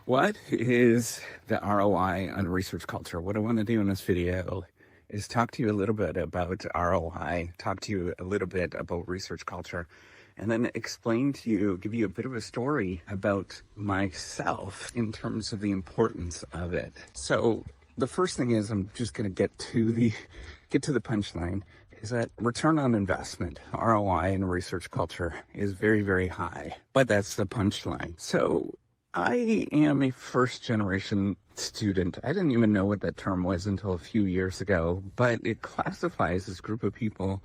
What is the ROI on research culture? What I want to do in this video is talk to you a little bit about ROI, talk to you a little bit about research culture, and then explain to you, give you a bit of a story about myself in terms of the importance of it. So the first thing is I'm just going to get to the punchline, is that return on investment, ROI in research culture, is very, very high. But that's the punchline. So I am a first generation student. I didn't even know what that term was until a few years ago, but it classifies this group of people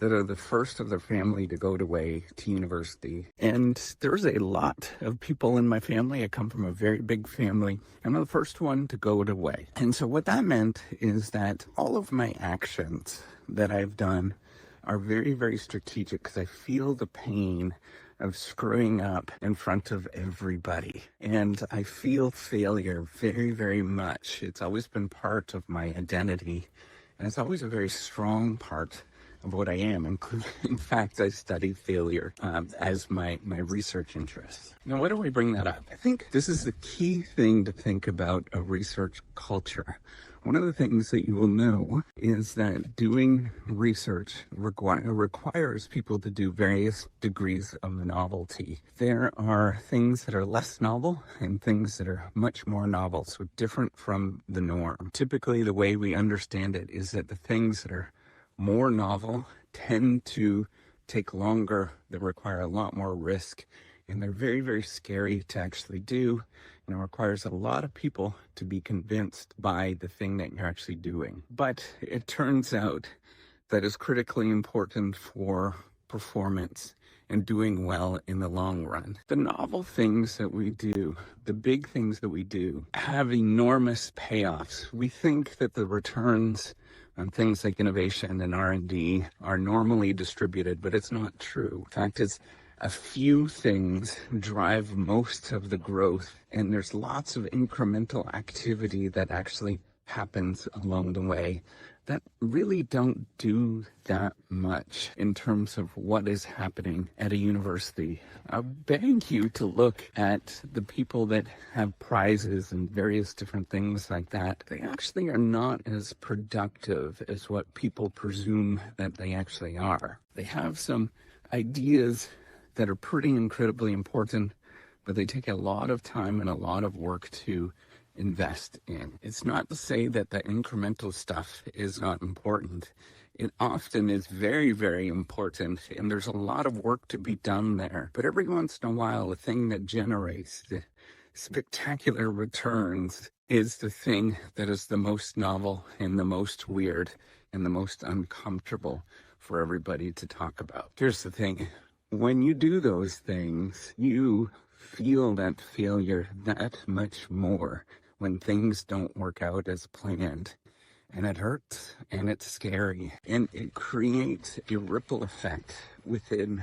that are the first of their family to go away to university. And there's a lot of people in my family. I come from a very big family. I'm the first one to go away. And so what that meant is that all of my actions that I've done are very, very strategic because I feel the pain of screwing up in front of everybody. And I feel failure very, very much. It's always been part of my identity. And it's always a very strong part of what I am. In fact, I study failure as my research interest. Now, why do I bring that up? I think this is the key thing to think about a research culture. One of the things that you will know is that doing research requires people to do various degrees of novelty. There are things that are less novel and things that are much more novel, so different from the norm. Typically, the way we understand it is that the things that are more novel tend to take longer, they require a lot more risk, and they're very, very scary to actually do. And it requires a lot of people to be convinced by the thing that you're actually doing. But it turns out that it's critically important for performance and doing well in the long run. The novel things that we do, the big things that we do, have enormous payoffs. We think that the returns on things like innovation and R&D are normally distributed, but it's not true. In fact, it's a few things drive most of the growth, and there's lots of incremental activity that actually happens along the way that really don't do that much in terms of what is happening at a university. I beg you to look at the people that have prizes and various different things like that. They actually are not as productive as what people presume that they actually are. They have some ideas that are pretty incredibly important, but they take a lot of time and a lot of work to invest in. It's not to say that the incremental stuff is not important. It often is very, very important, and there's a lot of work to be done there. But every once in a while, the thing that generates the spectacular returns is the thing that is the most novel and the most weird and the most uncomfortable for everybody to talk about. Here's the thing. When you do those things, you feel that failure that much more when things don't work out as planned. And it hurts, and it's scary, and it creates a ripple effect within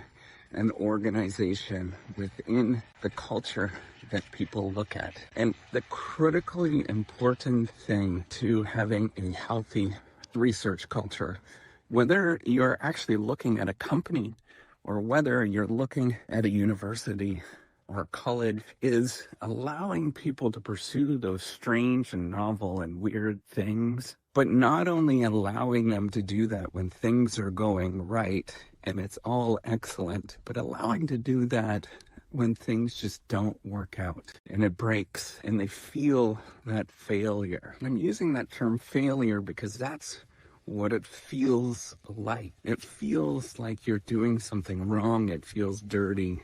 an organization, within the culture that people look at. And the critically important thing to having a healthy research culture, whether you're actually looking at a company or whether you're looking at a university or college, is allowing people to pursue those strange and novel and weird things, but not only allowing them to do that when things are going right and it's all excellent, but allowing to do that when things just don't work out and it breaks and they feel that failure. I'm using that term failure because that's what it feels like. It feels like you're doing something wrong. It feels dirty.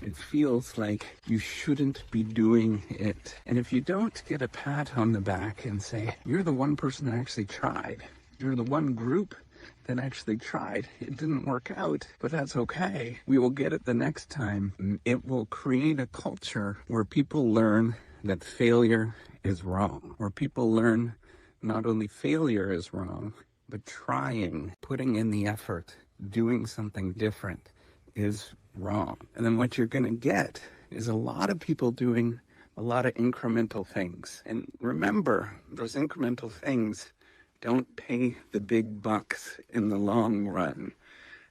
It feels like you shouldn't be doing it. And if you don't get a pat on the back and say, you're the one person that actually tried, you're the one group that actually tried, it didn't work out, but that's okay. We will get it the next time. It will create a culture where people learn that failure is wrong, where people learn not only failure is wrong, but trying, putting in the effort, doing something different is wrong. And then what you're going to get is a lot of people doing a lot of incremental things. And remember, those incremental things don't pay the big bucks in the long run.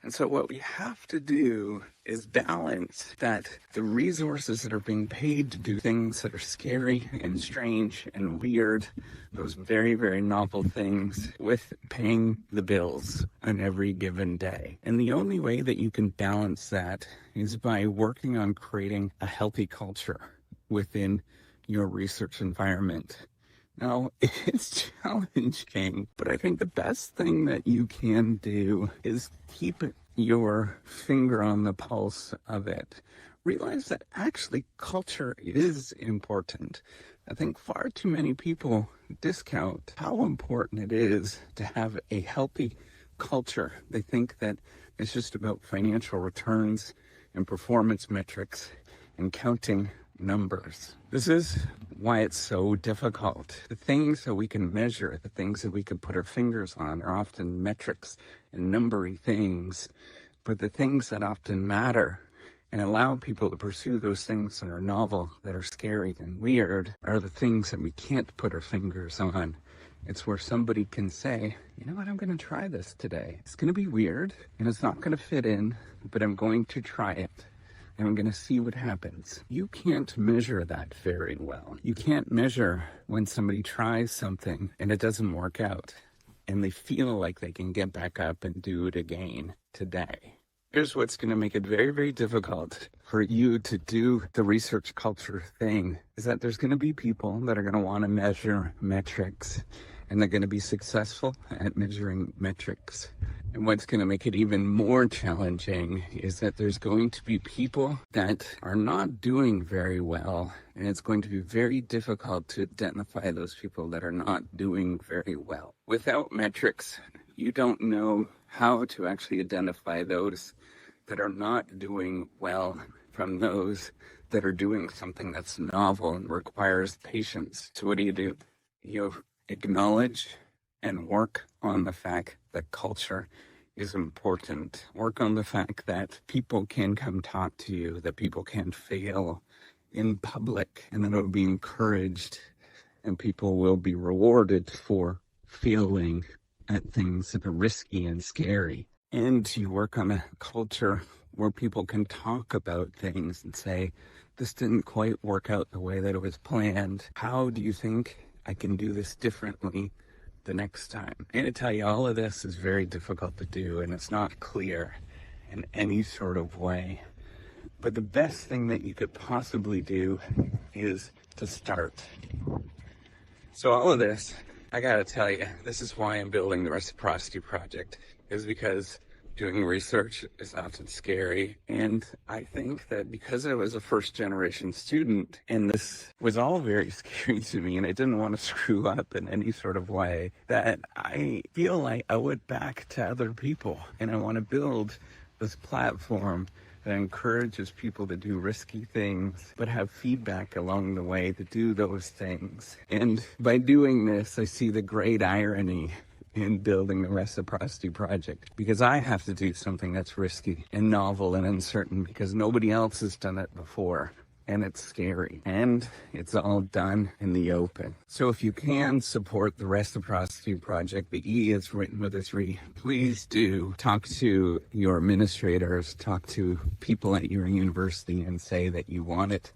And so what we have to do is balance that the resources that are being paid to do things that are scary and strange and weird, those very, very novel things, with paying the bills on every given day. And the only way that you can balance that is by working on creating a healthy culture within your research environment. Now, it's challenging, but I think the best thing that you can do is keep your finger on the pulse of it. Realize that actually culture is important. I think far too many people discount how important it is to have a healthy culture. They think that it's just about financial returns and performance metrics and counting numbers. This is why it's so difficult. The things that we can measure, the things that we can put our fingers on, are often metrics and numbery things. But the things that often matter and allow people to pursue those things that are novel, that are scary and weird, are the things that we can't put our fingers on. It's where somebody can say, you know what, I'm going to try this today. It's going to be weird and it's not going to fit in, but I'm going to try it. And I'm going to see what happens. You can't measure that very well. You can't measure when somebody tries something and it doesn't work out and they feel like they can get back up and do it again today. Here's what's going to make it very, very difficult for you to do the research culture thing, is that there's going to be people that are going to want to measure metrics, and they're going to be successful at measuring metrics. And what's going to make it even more challenging is that there's going to be people that are not doing very well, and it's going to be very difficult to identify those people that are not doing very well. Without metrics, you don't know how to actually identify those that are not doing well from those that are doing something that's novel and requires patience. So what do? You acknowledge and work on the fact that culture is important. Work on the fact that people can come talk to you, that people can fail in public, and that it will be encouraged, and people will be rewarded for failing at things that are risky and scary. And you work on a culture where people can talk about things and say, this didn't quite work out the way that it was planned. How do you think I can do this differently the next time? I'm going to tell you, all of this is very difficult to do, and it's not clear in any sort of way. But the best thing that you could possibly do is to start. So all of this, I gotta tell you, this is why I'm building the Reciprocity Project, is because doing research is often scary. And I think that because I was a first generation student and this was all very scary to me and I didn't want to screw up in any sort of way, that I feel like I owe it back to other people. And I want to build this platform that encourages people to do risky things, but have feedback along the way to do those things. And by doing this, I see the great irony in building the Reciprocity Project, because I have to do something that's risky and novel and uncertain because nobody else has done it before. And it's scary, and it's all done in the open. So if you can support the Reciprocity Project, the E is written with a 3, please do talk to your administrators, talk to people at your university and say that you want it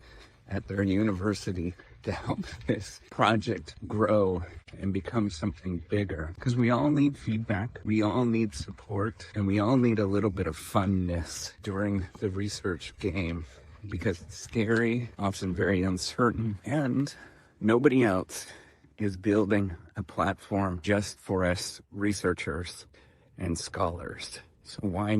at their university to help this project grow and become something bigger. Because we all need feedback, we all need support, and we all need a little bit of funness during the research game. Because it's scary, often very uncertain, and nobody else is building a platform just for us researchers and scholars. So why not?